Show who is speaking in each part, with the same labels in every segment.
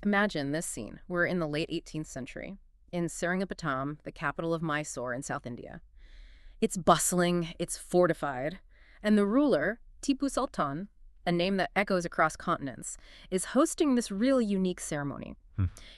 Speaker 1: Imagine this scene. We're in the late 18th century, in Seringapatam, the capital of Mysore in South India. It's bustling, it's fortified, and the ruler, Tipu Sultan, a name that echoes across continents, is hosting this really unique ceremony.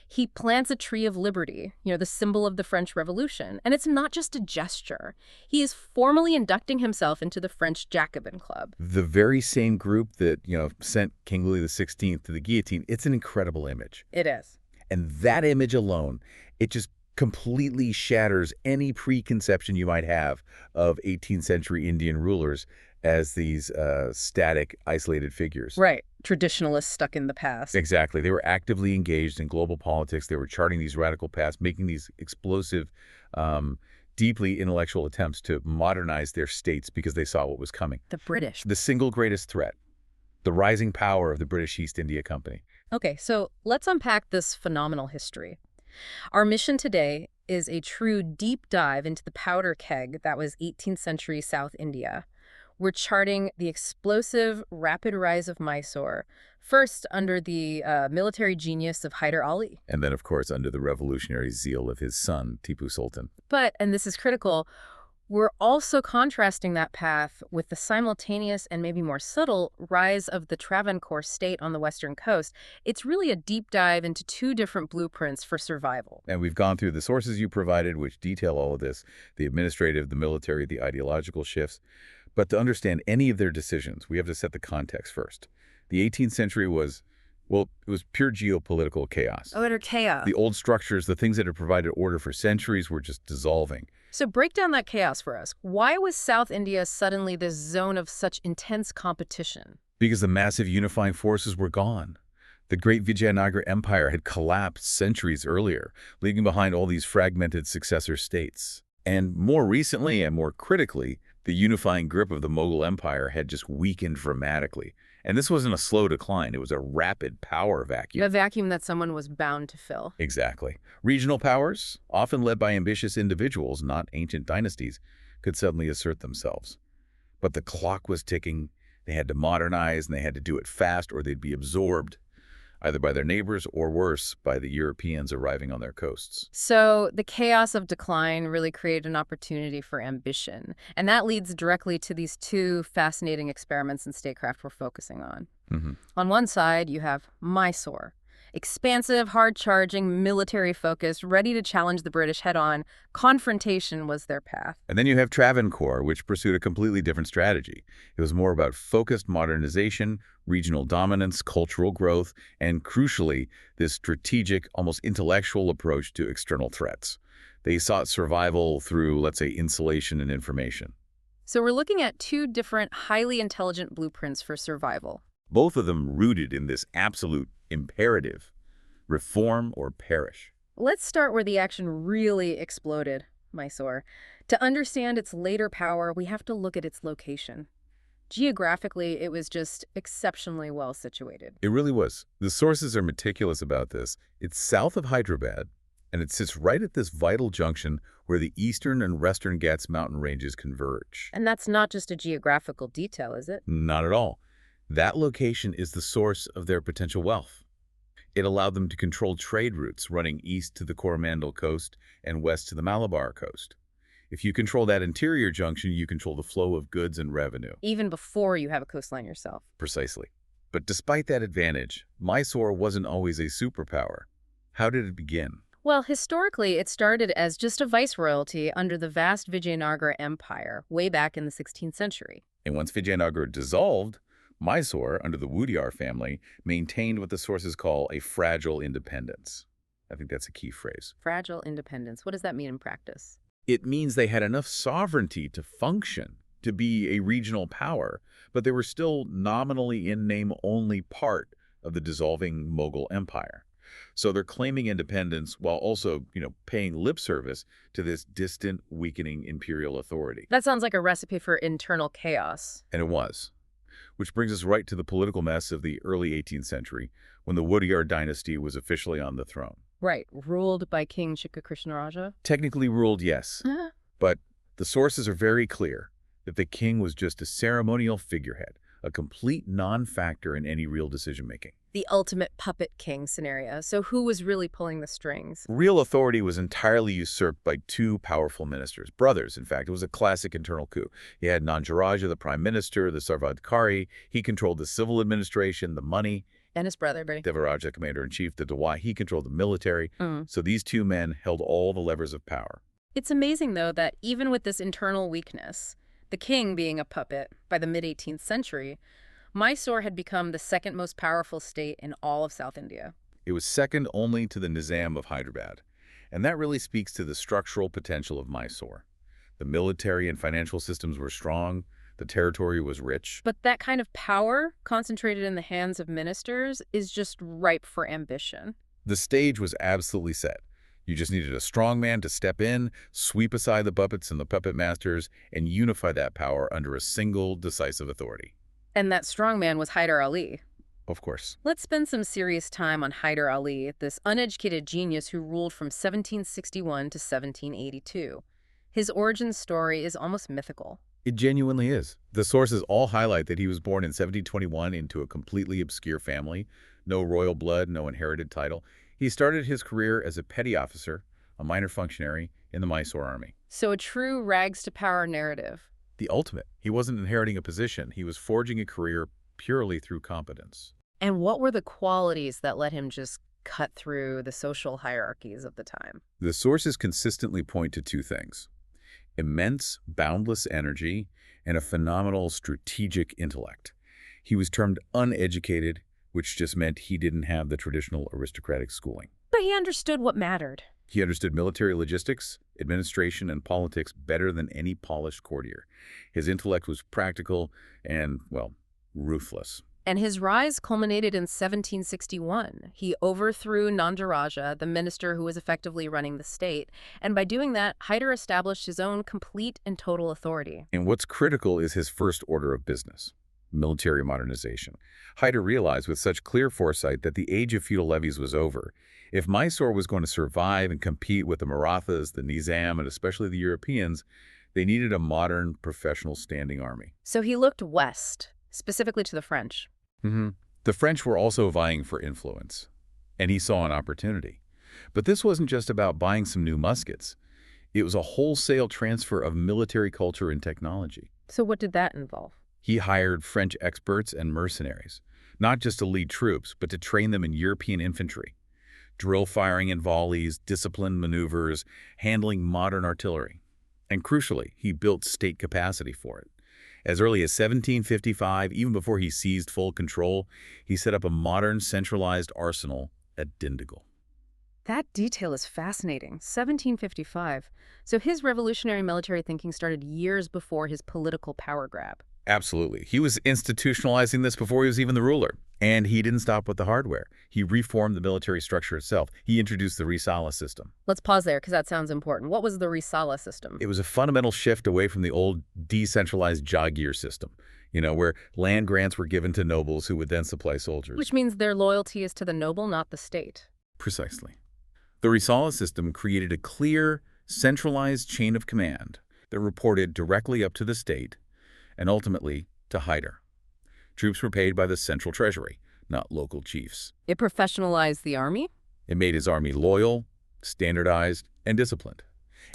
Speaker 1: He plants a tree of liberty, the symbol of the French Revolution, and it's not just a gesture. He is formally inducting himself into the French Jacobin Club.
Speaker 2: The very same group that, sent King Louis XVI to the guillotine. It's an incredible image.
Speaker 1: It is.
Speaker 2: And that image alone, it just completely shatters any preconception you might have of 18th century Indian rulers as these static, isolated figures.
Speaker 1: Right. Traditionalists stuck in the past.
Speaker 2: Exactly. They were actively engaged in global politics. They were charting these radical paths, making these explosive, deeply intellectual attempts to modernize their states because they saw what was coming.
Speaker 1: The British.
Speaker 2: The single greatest threat, the rising power of the British East India Company.
Speaker 1: Okay, so let's unpack this phenomenal history. Our mission today is a true deep dive into the powder keg that was 18th century South India. We're charting the explosive, rapid rise of Mysore, first under the military genius of Hyder Ali.
Speaker 2: And then, of course, under the revolutionary zeal of his son, Tipu Sultan.
Speaker 1: But, and this is critical, we're also contrasting that path with the simultaneous and maybe more subtle rise of the Travancore state on the western coast. It's really a deep dive into two different blueprints for survival.
Speaker 2: And we've gone through the sources you provided, which detail all of this, the administrative, the military, the ideological shifts. But to understand any of their decisions, we have to set the context first. The 18th century was, well, it was pure geopolitical chaos.
Speaker 1: Oh, utter chaos.
Speaker 2: The old structures, the things that had provided order for centuries, were just dissolving.
Speaker 1: So break down that chaos for us. Why was South India suddenly this zone of such intense competition?
Speaker 2: Because the massive unifying forces were gone. The great Vijayanagara Empire had collapsed centuries earlier, leaving behind all these fragmented successor states. And more recently and more critically, the unifying grip of the Mughal Empire had just weakened dramatically. And this wasn't a slow decline. It was a rapid power vacuum.
Speaker 1: A vacuum that someone was bound to fill.
Speaker 2: Exactly. Regional powers, often led by ambitious individuals, not ancient dynasties, could suddenly assert themselves. But the clock was ticking. They had to modernize, and they had to do it fast, or they'd be absorbed, either by their neighbors or worse, by the Europeans arriving on their coasts.
Speaker 1: So the chaos of decline really created an opportunity for ambition. And that leads directly to these two fascinating experiments in statecraft we're focusing on. On one side, you have Mysore. Expansive, hard-charging, military-focused, ready to challenge the British head-on. Confrontation was their path.
Speaker 2: And then you have Travancore, which pursued a completely different strategy. It was more about focused modernization, regional dominance, cultural growth, and crucially, this strategic, almost intellectual approach to external threats. They sought survival through, let's say, insulation and information.
Speaker 1: So we're looking at two different, highly intelligent blueprints for survival.
Speaker 2: Both of them rooted in this absolute imperative: reform or perish.
Speaker 1: Let's start where the action really exploded, Mysore. To understand its later power, we have to look at its location. Geographically, it was just exceptionally well situated.
Speaker 2: It really was. The sources are meticulous about this. It's south of Hyderabad, and it sits right at this vital junction where the eastern and western Ghats mountain ranges converge.
Speaker 1: And that's not just a geographical detail, is it?
Speaker 2: Not at all. That location is the source of their potential wealth. It allowed them to control trade routes running east to the Coromandel coast and west to the Malabar coast. If you control that interior junction, you control the flow of goods and revenue.
Speaker 1: Even before you have a coastline yourself.
Speaker 2: Precisely. But despite that advantage, Mysore wasn't always a superpower. How did it begin?
Speaker 1: Well, historically, it started as just a viceroyalty under the vast Vijayanagara Empire way back in the 16th century.
Speaker 2: And once Vijayanagara dissolved, Mysore, under the Wodeyar family, maintained what the sources call a fragile independence. I think that's a key phrase.
Speaker 1: Fragile independence. What does that mean in practice?
Speaker 2: It means they had enough sovereignty to function, to be a regional power, but they were still nominally in name only part of the dissolving Mughal Empire. So they're claiming independence while also, paying lip service to this distant, weakening imperial authority.
Speaker 1: That sounds like a recipe for internal chaos.
Speaker 2: And it was. Which brings us right to the political mess of the early 18th century, when the Wodeyar dynasty was officially on the throne.
Speaker 1: Right, ruled by King Shikha
Speaker 2: Technically ruled, yes. But the sources are very clear that the king was just a ceremonial figurehead, a complete non-factor in any real decision-making.
Speaker 1: The ultimate puppet king scenario. So who was really pulling the strings?
Speaker 2: Real authority was entirely usurped by two powerful ministers, brothers, in fact. It was a classic internal coup. You had Nanjaraja, the prime minister, the Sarvadkari. He controlled the civil administration, the money.
Speaker 1: And his brother, Bertie.
Speaker 2: Devaraja, commander-in-chief, the Dawai, he controlled the military. So these two men held all the levers of power.
Speaker 1: It's amazing, though, that even with this internal weakness, the king being a puppet, by the mid-18th century, Mysore had become the second most powerful state in all of South India.
Speaker 2: It was second only to the Nizam of Hyderabad. And that really speaks to the structural potential of Mysore. The military and financial systems were strong. The territory was rich.
Speaker 1: But that kind of power, concentrated in the hands of ministers, is just ripe for ambition.
Speaker 2: The stage was absolutely set. You just needed a strong man to step in, sweep aside the puppets and the puppet masters, and unify that power under a single decisive authority.
Speaker 1: And that strong man was Hyder Ali.
Speaker 2: Of course.
Speaker 1: Let's spend some serious time on Hyder Ali, this uneducated genius who ruled from 1761 to 1782. His origin story is almost mythical.
Speaker 2: It genuinely is. The sources all highlight that he was born in 1721 into a completely obscure family. No royal blood, no inherited title. He started his career as a petty officer, a minor functionary in the Mysore army.
Speaker 1: So a true rags-to-power narrative.
Speaker 2: The ultimate. He wasn't inheriting a position. He was forging a career purely through competence.
Speaker 1: And what were the qualities that let him just cut through the social hierarchies of the time?
Speaker 2: The sources consistently point to two things: immense, boundless energy and a phenomenal strategic intellect. He was termed uneducated, which just meant he didn't have the traditional aristocratic schooling.
Speaker 1: But he understood what mattered.
Speaker 2: He understood military logistics, administration, and politics better than any polished courtier. His intellect was practical and, well, ruthless.
Speaker 1: And his rise culminated in 1761. He overthrew Nanjaraja, the minister who was effectively running the state, and by doing that, Hyder established his own complete and total authority.
Speaker 2: And what's critical is his first order of business: military modernization. Hyder realized with such clear foresight that the age of feudal levies was over. If Mysore was going to survive and compete with the Marathas, the Nizam, and especially the Europeans, they needed a modern, professional standing army.
Speaker 1: So he looked west, specifically to the French.
Speaker 2: The French were also vying for influence, and he saw an opportunity. But this wasn't just about buying some new muskets. It was a wholesale transfer of military culture and technology.
Speaker 1: So what did that involve?
Speaker 2: He hired French experts and mercenaries, not just to lead troops, but to train them in European infantry. Drill firing in volleys, disciplined maneuvers, handling modern artillery. And crucially, he built state capacity for it. As early as 1755, even before he seized full control, he set up a modern centralized arsenal at Dindigul.
Speaker 1: That detail is fascinating. 1755. So his revolutionary military thinking started years before his political power grab.
Speaker 2: Absolutely. He was institutionalizing this before he was even the ruler. And he didn't stop with the hardware. He reformed the military structure itself. He introduced the Risala system.
Speaker 1: Let's pause there because that sounds important. What was the Risala system?
Speaker 2: It was a fundamental shift away from the old decentralized Jagiir system, where land grants were given to nobles who would then supply soldiers.
Speaker 1: Which means their loyalty is to the noble, not the state.
Speaker 2: Precisely. The Risala system created a clear, centralized chain of command that reported directly up to the state and ultimately to Hyder. Troops were paid by the central treasury, not local chiefs.
Speaker 1: It professionalized the army?
Speaker 2: It made his army loyal, standardized, and disciplined.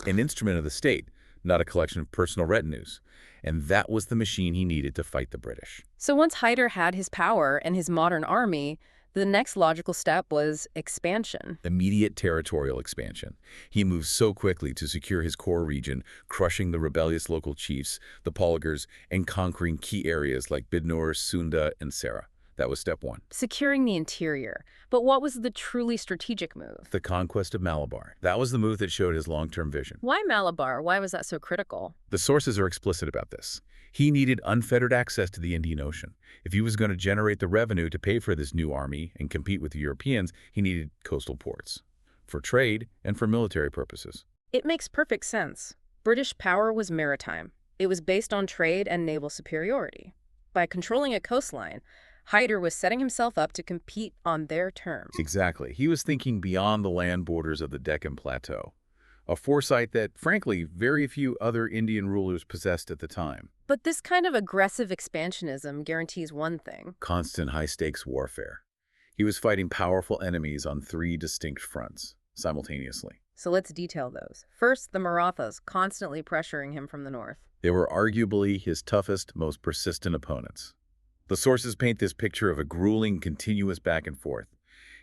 Speaker 2: An instrument of the state, not a collection of personal retinues. And that was the machine he needed to fight the British.
Speaker 1: So once Hyder had his power and his modern army, the next logical step was expansion.
Speaker 2: Immediate territorial expansion. He moved so quickly to secure his core region, crushing the rebellious local chiefs, the Polgars, and conquering key areas like Bidnor, Sunda, and Sera. That was step one.
Speaker 1: Securing the interior. But what was the truly strategic move?
Speaker 2: The conquest of Malabar. That was the move that showed his long-term vision.
Speaker 1: Why Malabar? Why was that so critical?
Speaker 2: The sources are explicit about this. He needed unfettered access to the Indian Ocean. If he was going to generate the revenue to pay for this new army and compete with the Europeans, he needed coastal ports for trade and for military purposes.
Speaker 1: It makes perfect sense. British power was maritime. It was based on trade and naval superiority. By controlling a coastline, Hyder was setting himself up to compete on their terms.
Speaker 2: Exactly. He was thinking beyond the land borders of the Deccan Plateau. a foresight that, frankly, very few other Indian rulers possessed at the time.
Speaker 1: But this kind of aggressive expansionism guarantees one thing.
Speaker 2: Constant high-stakes warfare. He was fighting powerful enemies on 3 distinct fronts simultaneously.
Speaker 1: So let's detail those. First, the Marathas, constantly pressuring him from the north.
Speaker 2: They were arguably his toughest, most persistent opponents. The sources paint this picture of a grueling, continuous back and forth.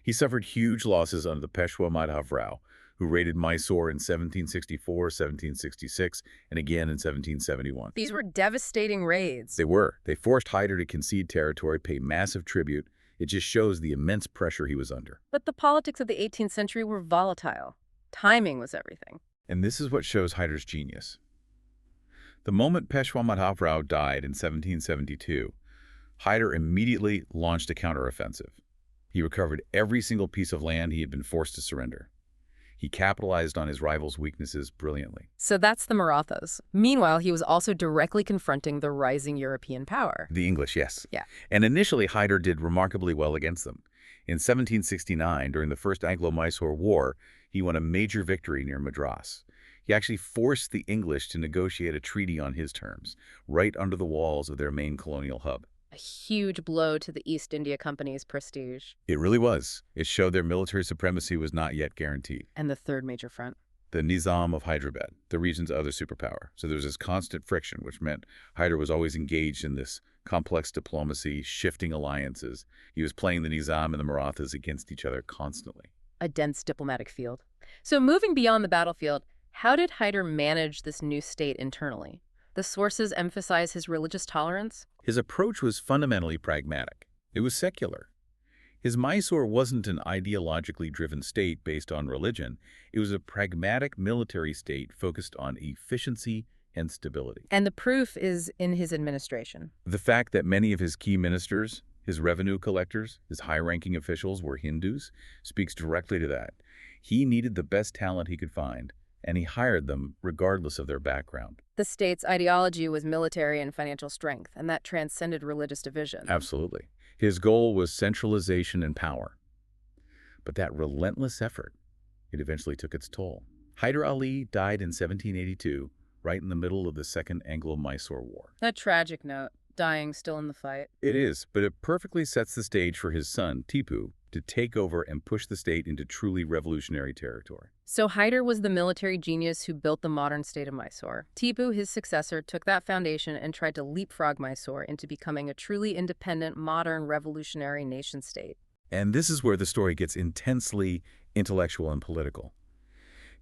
Speaker 2: He suffered huge losses under the Peshwa Madhav Rao, who raided Mysore in 1764, 1766, and again in 1771.
Speaker 1: These were devastating raids.
Speaker 2: They were. They forced Hyder to concede territory, pay massive tribute. It just shows the immense pressure he was under.
Speaker 1: But the politics of the 18th century were volatile. Timing was everything.
Speaker 2: And this is what shows Hyder's genius. The moment Peshwa Madhav Rao died in 1772, Hyder immediately launched a counteroffensive. He recovered every single piece of land he had been forced to surrender. He capitalized on his rival's weaknesses brilliantly.
Speaker 1: So that's the Marathas. Meanwhile, he was also directly confronting the rising European power.
Speaker 2: The English, yes.
Speaker 1: Yeah.
Speaker 2: And initially, Hyder did remarkably well against them. In 1769, during the First Anglo-Mysore War, he won a major victory near Madras. He actually forced the English to negotiate a treaty on his terms, right under the walls of their main colonial hub.
Speaker 1: A huge blow to the East India Company's prestige.
Speaker 2: It really was. It showed their military supremacy was not yet guaranteed.
Speaker 1: And the third major front.
Speaker 2: The Nizam of Hyderabad, the region's other superpower. So there was this constant friction, which meant Hyder was always engaged in this complex diplomacy, shifting alliances. He was playing the Nizam and the Marathas against each other constantly.
Speaker 1: A dense diplomatic field. So moving beyond the battlefield, how did Hyder manage this new state internally? The sources emphasize his religious tolerance.
Speaker 2: His approach was fundamentally pragmatic. It was secular. His Mysore wasn't an ideologically driven state based on religion. It was a pragmatic military state focused on efficiency and stability.
Speaker 1: And the proof is in his administration.
Speaker 2: The fact that many of his key ministers, his revenue collectors, his high-ranking officials were Hindus speaks directly to that. He needed the best talent he could find, and he hired them regardless of their background.
Speaker 1: The state's ideology was military and financial strength, and that transcended religious division.
Speaker 2: Absolutely. His goal was centralization and power. But that relentless effort, it eventually took its toll. Hyder Ali died in 1782, right in the middle of the Second Anglo-Mysore War.
Speaker 1: A tragic note, dying still in the fight.
Speaker 2: It is, but it perfectly sets the stage for his son, Tipu, to take over and push the state into truly revolutionary territory.
Speaker 1: So Hyder was the military genius who built the modern state of Mysore. Tipu, his successor, took that foundation and tried to leapfrog Mysore into becoming a truly independent, modern, revolutionary nation-state.
Speaker 2: And this is where the story gets intensely intellectual and political.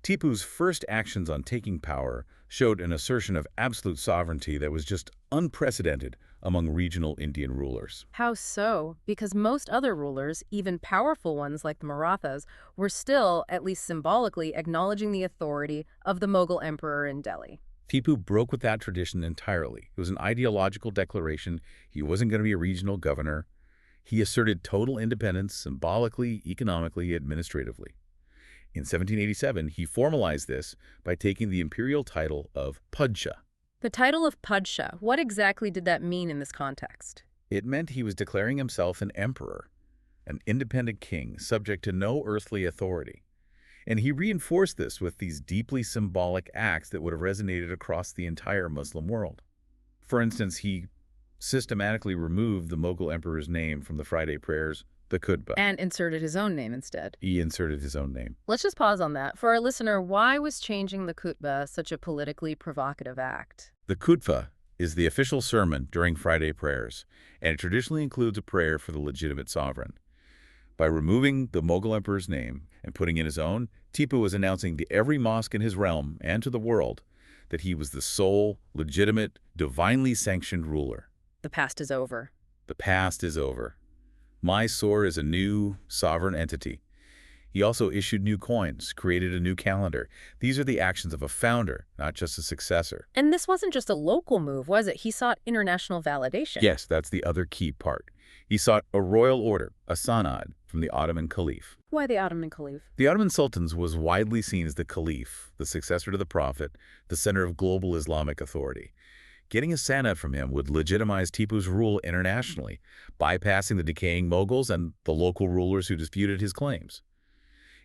Speaker 2: Tipu's first actions on taking power showed an assertion of absolute sovereignty that was just unprecedented among regional Indian rulers.
Speaker 1: How so? Because most other rulers, even powerful ones like the Marathas, were still, at least symbolically, acknowledging the authority of the Mughal emperor in Delhi.
Speaker 2: Tipu broke with that tradition entirely. It was an ideological declaration. He wasn't going to be a regional governor. He asserted total independence symbolically, economically, administratively. In 1787, he formalized this by taking the imperial title of Padshah.
Speaker 1: The title of Padshah, what exactly did that mean in this context?
Speaker 2: It meant he was declaring himself an emperor, an independent king, subject to no earthly authority. And he reinforced this with these deeply symbolic acts that would have resonated across the entire Muslim world. For instance, he systematically removed the Mughal emperor's name from the Friday prayers, the khutbah.
Speaker 1: And inserted his own name instead.
Speaker 2: He inserted his own name.
Speaker 1: Let's just pause on that. For our listener, why was changing the khutbah such a politically provocative act?
Speaker 2: The khutbah is the official sermon during Friday prayers, and it traditionally includes a prayer for the legitimate sovereign. By removing the Mughal emperor's name and putting in his own, Tipu was announcing to every mosque in his realm and to the world that he was the sole, legitimate, divinely sanctioned ruler.
Speaker 1: The past is over.
Speaker 2: The past is over. Mysore is a new, sovereign entity. He also issued new coins, created a new calendar. These are the actions of a founder, not just a successor.
Speaker 1: And this wasn't just a local move, was it? He sought international validation.
Speaker 2: Yes, that's the other key part. He sought a royal order, a sanad, from the Ottoman Caliph.
Speaker 1: Why the Ottoman Caliph?
Speaker 2: The Ottoman Sultans was widely seen as the Caliph, the successor to the Prophet, the center of global Islamic authority. Getting a sanad from him would legitimize Tipu's rule internationally, bypassing the decaying Mughals and the local rulers who disputed his claims.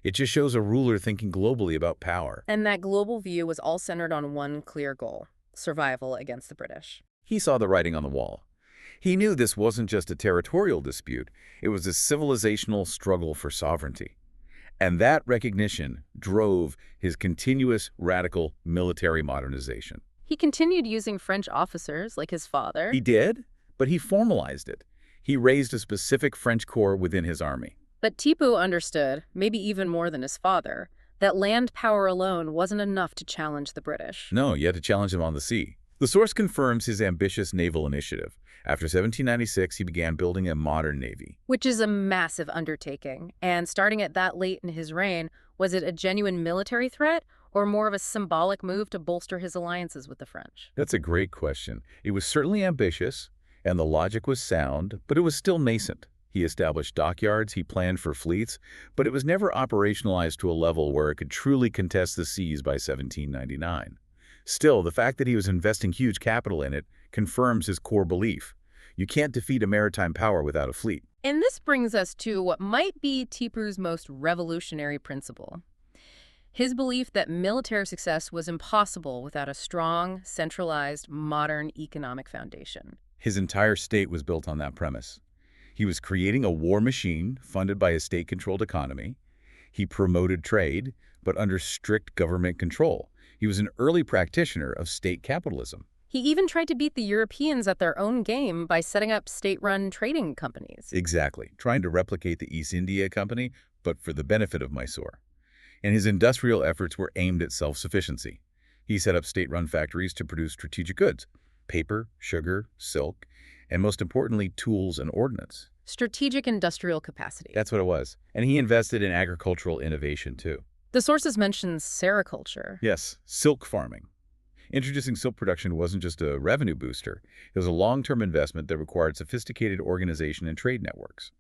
Speaker 2: It just shows a ruler thinking globally about power.
Speaker 1: And that global view was all centered on one clear goal: survival against the British.
Speaker 2: He saw the writing on the wall. He knew this wasn't just a territorial dispute, it was a civilizational struggle for sovereignty. And that recognition drove his continuous radical military modernization.
Speaker 1: He continued using French officers like his father.
Speaker 2: He did, but he formalized it. He raised a specific French corps within his army.
Speaker 1: But Tipu understood, maybe even more than his father, that land power alone wasn't enough to challenge the British.
Speaker 2: No, you had to challenge him on the sea. The source confirms his ambitious naval initiative. After 1796, he began building a modern navy.
Speaker 1: Which is a massive undertaking. And starting at that late in his reign, was it a genuine military threat or more of a symbolic move to bolster his alliances with the French?
Speaker 2: That's a great question. It was certainly ambitious, and the logic was sound, but it was still nascent. He established dockyards, he planned for fleets, but it was never operationalized to a level where it could truly contest the seas by 1799. Still, the fact that he was investing huge capital in it confirms his core belief. You can't defeat a maritime power without a fleet.
Speaker 1: And this brings us to what might be Tipu's most revolutionary principle: his belief that military success was impossible without a strong, centralized, modern economic foundation.
Speaker 2: His entire state was built on that premise. He was creating a war machine funded by a state-controlled economy. He promoted trade, but under strict government control. He was an early practitioner of state capitalism.
Speaker 1: He even tried to beat the Europeans at their own game by setting up state-run trading companies.
Speaker 2: Exactly, trying to replicate the East India Company, but for the benefit of Mysore. And his industrial efforts were aimed at self-sufficiency. He set up state-run factories to produce strategic goods: paper, sugar, silk, and most importantly, tools and ordnance.
Speaker 1: Strategic industrial capacity.
Speaker 2: That's what it was. And he invested in agricultural innovation, too.
Speaker 1: The sources mention sericulture.
Speaker 2: Yes, silk farming. Introducing silk production wasn't just a revenue booster. It was a long-term investment that required sophisticated organization and trade networks.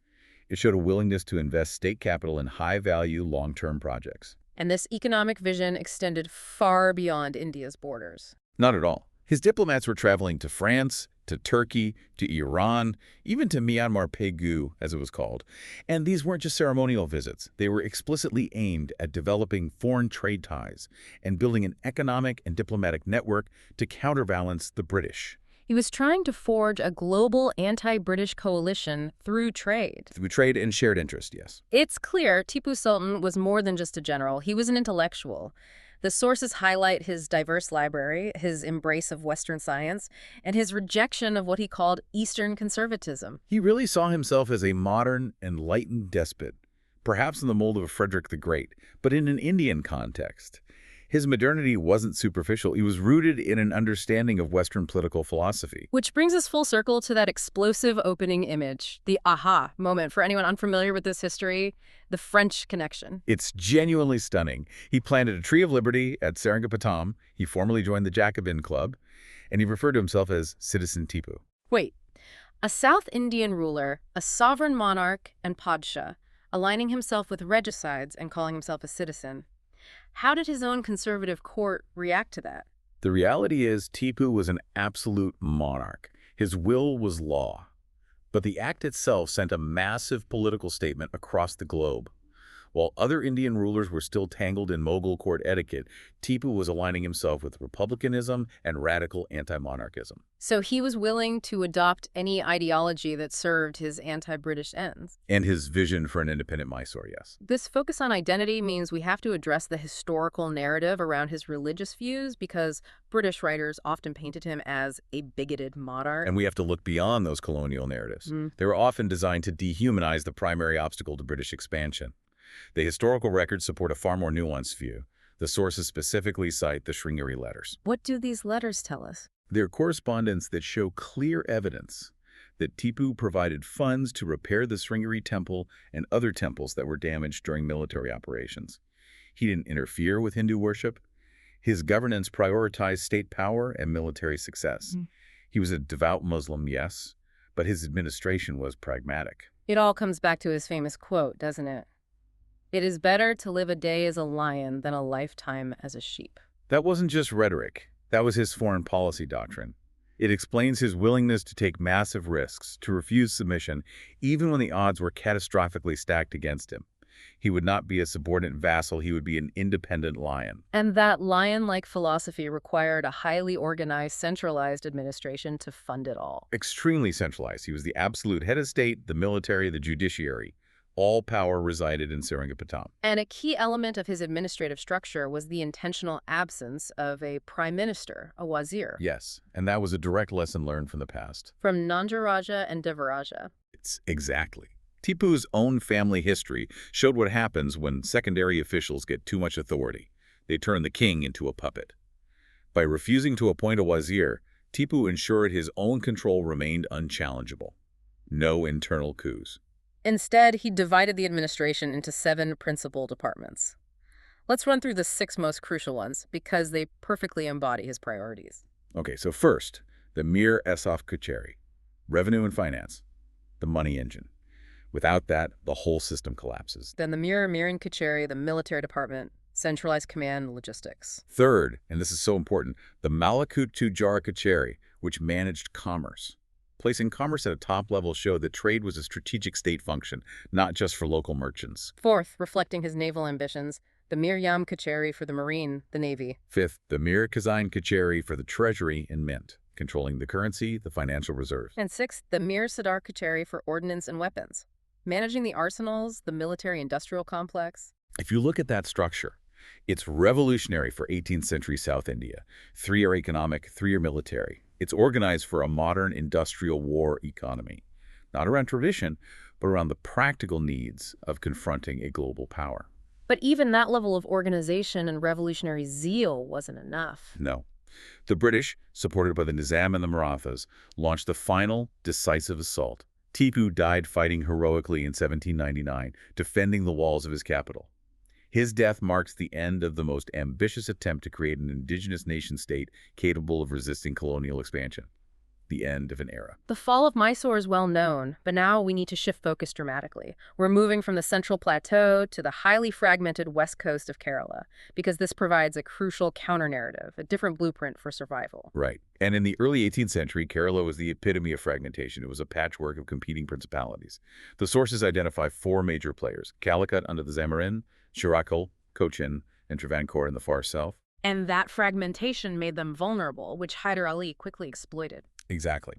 Speaker 2: It showed a willingness to invest state capital in high-value, long-term projects.
Speaker 1: And this economic vision extended far beyond India's borders.
Speaker 2: Not at all. His diplomats were traveling to France, to Turkey, to Iran, even to Myanmar Pegu, as it was called. And these weren't just ceremonial visits. They were explicitly aimed at developing foreign trade ties and building an economic and diplomatic network to counterbalance the British.
Speaker 1: He was trying to forge a global anti-British coalition through trade.
Speaker 2: Through trade and shared interest, yes.
Speaker 1: It's clear Tipu Sultan was more than just a general. He was an intellectual. The sources highlight his diverse library, his embrace of Western science, and his rejection of what he called Eastern conservatism.
Speaker 2: He really saw himself as a modern, enlightened despot, perhaps in the mold of Frederick the Great, but in an Indian context. His modernity wasn't superficial. It was rooted in an understanding of Western political philosophy.
Speaker 1: Which brings us full circle to that explosive opening image, the aha moment. For anyone unfamiliar with this history, the French connection.
Speaker 2: It's genuinely stunning. He planted a tree of liberty at Seringapatam. He formally joined the Jacobin Club, and he referred to himself as Citizen Tipu.
Speaker 1: Wait, a South Indian ruler, a sovereign monarch, and Padshah, aligning himself with regicides and calling himself a citizen. How did his own conservative court react to that?
Speaker 2: The reality is Tipu was an absolute monarch. His will was law. But the act itself sent a massive political statement across the globe. While other Indian rulers were still tangled in Mughal court etiquette, Tipu was aligning himself with republicanism and radical anti-monarchism.
Speaker 1: So he was willing to adopt any ideology that served his anti-British ends.
Speaker 2: And his vision for an independent Mysore, yes.
Speaker 1: This focus on identity means we have to address the historical narrative around his religious views, because British writers often painted him as a bigoted monarch.
Speaker 2: And we have to look beyond those colonial narratives. They were often designed to dehumanize the primary obstacle to British expansion. The historical records support a far more nuanced view. The sources specifically cite the Sringeri letters.
Speaker 1: What do these letters tell us?
Speaker 2: They're correspondence that show clear evidence that Tipu provided funds to repair the Sringeri temple and other temples that were damaged during military operations. He didn't interfere with Hindu worship. His governance prioritized state power and military success. He was a devout Muslim, yes, but his administration was pragmatic.
Speaker 1: It all comes back to his famous quote, doesn't it? It is better to live a day as a lion than a lifetime as a sheep.
Speaker 2: That wasn't just rhetoric. That was his foreign policy doctrine. It explains his willingness to take massive risks, to refuse submission, even when the odds were catastrophically stacked against him. He would not be a subordinate vassal, he would be an independent lion.
Speaker 1: And that lion-like philosophy required a highly organized, centralized administration to fund it all.
Speaker 2: Extremely centralized. He was the absolute head of state, the military, the judiciary. All power resided in Seringapatam.
Speaker 1: And a key element of his administrative structure was the intentional absence of a prime minister, a wazir.
Speaker 2: Yes, and that was a direct lesson learned from the past.
Speaker 1: From Nandaraja and Devaraja.
Speaker 2: It's exactly. Tipu's own family history showed what happens when secondary officials get too much authority. They turn the king into a puppet. By refusing to appoint a wazir, Tipu ensured his own control remained unchallengeable. No internal coups.
Speaker 1: Instead, he divided the administration into 7 principal departments. Let's run through the 6 most crucial ones, because they perfectly embody his priorities.
Speaker 2: Okay, so first, the Mir Esaf Kacheri, revenue and finance, the money engine. Without that, the whole system collapses.
Speaker 1: Then the Miran Kacheri, the military department, centralized command and logistics.
Speaker 2: Third, and this is so important, the Malakut Tujara Kacheri, which managed commerce. Placing commerce at a top level showed that trade was a strategic state function, not just for local merchants.
Speaker 1: Fourth, reflecting his naval ambitions, the Mir Yam Kacheri for the Marine, the Navy.
Speaker 2: Fifth, the Mir Kazan Kacheri for the Treasury and Mint, controlling the currency, the financial reserves.
Speaker 1: And sixth, the Mir Sadar Kacheri for ordnance and weapons, managing the arsenals, the military-industrial complex.
Speaker 2: If you look at that structure, it's revolutionary for 18th century South India. 3 are economic, 3 are military. It's organized for a modern industrial war economy, not around tradition, but around the practical needs of confronting a global power.
Speaker 1: But even that level of organization and revolutionary zeal wasn't enough.
Speaker 2: No. The British, supported by the Nizam and the Marathas, launched the final, decisive assault. Tipu died fighting heroically in 1799, defending the walls of his capital. His death marks the end of the most ambitious attempt to create an indigenous nation-state capable of resisting colonial expansion. The end of an era.
Speaker 1: The fall of Mysore is well known, but now we need to shift focus dramatically. We're moving from the central plateau to the highly fragmented west coast of Kerala, because this provides a crucial counter-narrative, a different blueprint for survival.
Speaker 2: Right. And in the early 18th century, Kerala was the epitome of fragmentation. It was a patchwork of competing principalities. The sources identify 4 major players: Calicut under the Zamarin, Shirakal, Cochin, and Travancore in the far south.
Speaker 1: And that fragmentation made them vulnerable, which Hyder Ali quickly exploited.
Speaker 2: Exactly.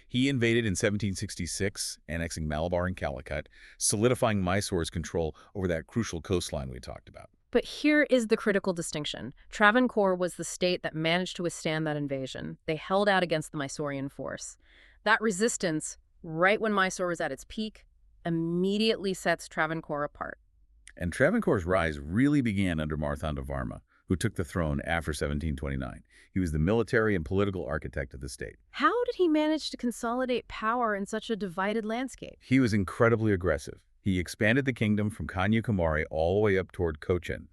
Speaker 2: He invaded in 1766, annexing Malabar and Calicut, solidifying Mysore's control over that crucial coastline we talked about.
Speaker 1: But here is the critical distinction. Travancore was the state that managed to withstand that invasion. They held out against the Mysorean force. That resistance, right when Mysore was at its peak, immediately sets Travancore apart.
Speaker 2: And Travancore's rise really began under Marthandavarma, who took the throne after 1729. He was the military and political architect of the state.
Speaker 1: How did he manage to consolidate power in such a divided landscape?
Speaker 2: He was incredibly aggressive. He expanded the kingdom from Kanyakumari all the way up toward Cochin.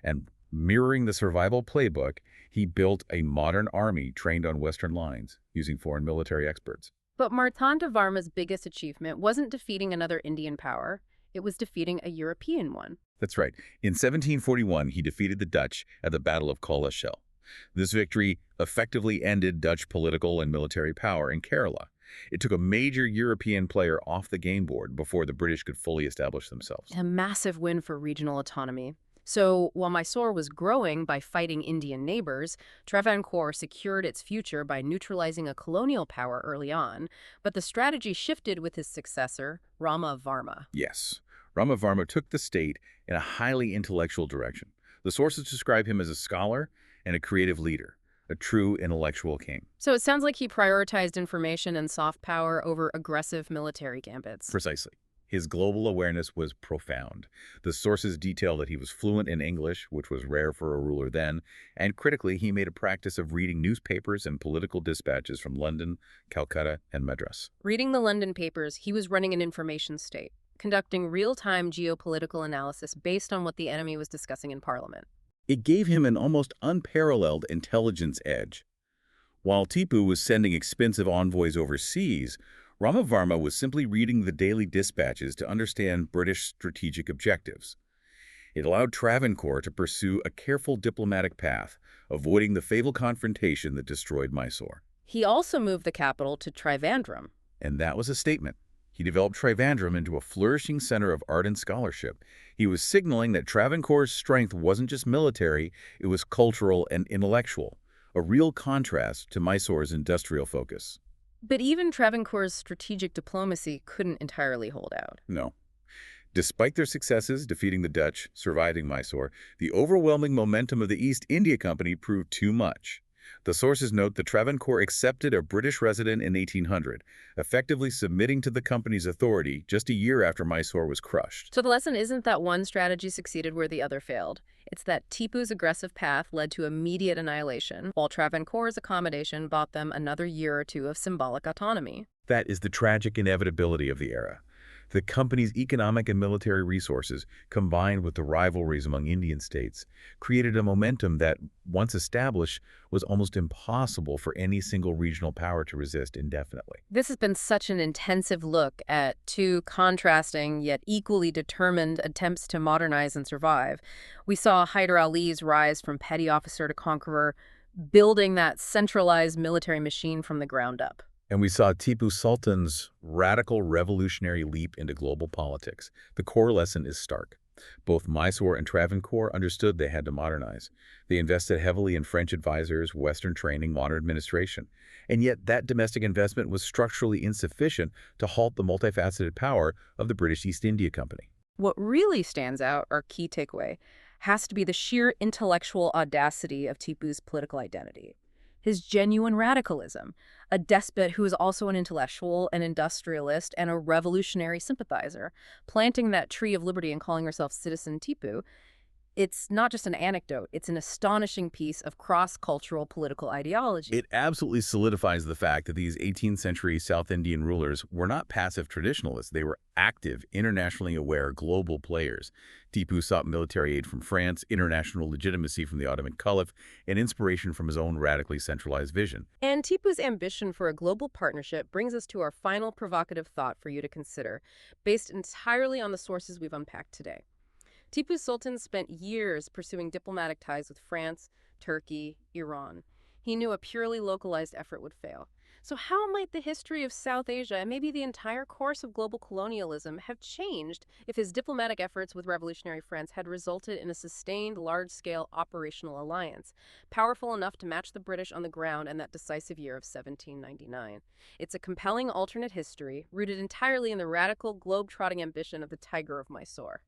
Speaker 2: And mirroring the survival playbook, he built a modern army trained on Western lines, using foreign military experts.
Speaker 1: But Marthandavarma's biggest achievement wasn't defeating another Indian power. It was defeating a European one.
Speaker 2: That's right. In 1741, he defeated the Dutch at the Battle of Coleshell. This victory effectively ended Dutch political and military power in Kerala. It took a major European player off the game board before the British could fully establish themselves.
Speaker 1: A massive win for regional autonomy. So while Mysore was growing by fighting Indian neighbors, Travancore secured its future by neutralizing a colonial power early on. But the strategy shifted with his successor, Ramavarma.
Speaker 2: Yes. Ramavarma took the state in a highly intellectual direction. The sources describe him as a scholar and a creative leader, a true intellectual king.
Speaker 1: So it sounds like he prioritized information and soft power over aggressive military gambits.
Speaker 2: Precisely. His global awareness was profound. The sources detail that he was fluent in English, which was rare for a ruler then, and critically, he made a practice of reading newspapers and political dispatches from London, Calcutta, and Madras.
Speaker 1: Reading the London papers, he was running an information state, conducting real-time geopolitical analysis based on what the enemy was discussing in Parliament.
Speaker 2: It gave him an almost unparalleled intelligence edge. While Tipu was sending expensive envoys overseas, Ramavarma was simply reading the daily dispatches to understand British strategic objectives. It allowed Travancore to pursue a careful diplomatic path, avoiding the fatal confrontation that destroyed Mysore.
Speaker 1: He also moved the capital to Trivandrum.
Speaker 2: And that was a statement. He developed Trivandrum into a flourishing center of art and scholarship. He was signaling that Travancore's strength wasn't just military, it was cultural and intellectual, a real contrast to Mysore's industrial focus.
Speaker 1: But even Travancore's strategic diplomacy couldn't entirely hold out.
Speaker 2: No. Despite their successes defeating the Dutch, surviving Mysore, the overwhelming momentum of the East India Company proved too much. The sources note that Travancore accepted a British resident in 1800, effectively submitting to the company's authority just a year after Mysore was crushed.
Speaker 1: So the lesson isn't that one strategy succeeded where the other failed. It's that Tipu's aggressive path led to immediate annihilation, while Travancore's accommodation bought them another year or two of symbolic autonomy.
Speaker 2: That is the tragic inevitability of the era. The company's economic and military resources, combined with the rivalries among Indian states, created a momentum that, once established, was almost impossible for any single regional power to resist indefinitely.
Speaker 1: This has been such an intensive look at two contrasting yet equally determined attempts to modernize and survive. We saw Hyder Ali's rise from petty officer to conqueror, building that centralized military machine from the ground up.
Speaker 2: And we saw Tipu Sultan's radical revolutionary leap into global politics. The core lesson is stark. Both Mysore and Travancore understood they had to modernize. They invested heavily in French advisors, Western training, modern administration. And yet that domestic investment was structurally insufficient to halt the multifaceted power of the British East India Company.
Speaker 1: What really stands out, our key takeaway, has to be the sheer intellectual audacity of Tipu's political identity. His genuine radicalism, a despot who is also an intellectual, an industrialist, and a revolutionary sympathizer, planting that tree of liberty and calling herself Citizen Tipu. It's not just an anecdote, it's an astonishing piece of cross-cultural political ideology.
Speaker 2: It absolutely solidifies the fact that these 18th century South Indian rulers were not passive traditionalists. They were active, internationally aware, global players. Tipu sought military aid from France, international legitimacy from the Ottoman Caliph, and inspiration from his own radically centralized vision.
Speaker 1: And Tipu's ambition for a global partnership brings us to our final provocative thought for you to consider, based entirely on the sources we've unpacked today. Tipu Sultan spent years pursuing diplomatic ties with France, Turkey, Iran. He knew a purely localized effort would fail. So how might the history of South Asia and maybe the entire course of global colonialism have changed if his diplomatic efforts with revolutionary France had resulted in a sustained, large-scale operational alliance, powerful enough to match the British on the ground in that decisive year of 1799? It's a compelling alternate history, rooted entirely in the radical, globe-trotting ambition of the Tiger of Mysore.